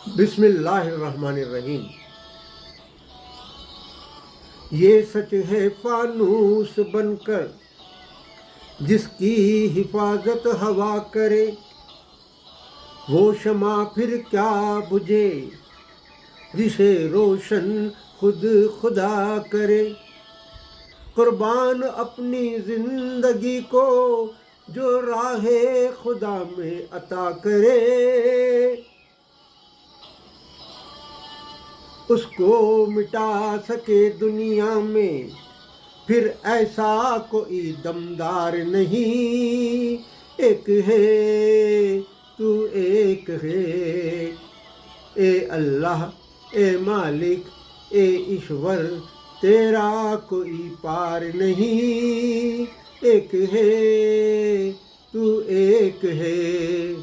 بسم اللہ الرحمن الرحیم۔ یہ سچ ہے فانوس بن کر جس کی حفاظت ہوا کرے، وہ شمع پھر کیا بجھے جسے روشن خود خدا کرے۔ قربان اپنی زندگی کو جو راہ خدا میں عطا کرے، اس کو مٹا سکے دنیا میں پھر ایسا کوئی دمدار نہیں۔ ایک ہے تو ایک ہے، اے اللہ اے مالک اے ایشور، تیرا کوئی پار نہیں۔ ایک ہے تو ایک ہے۔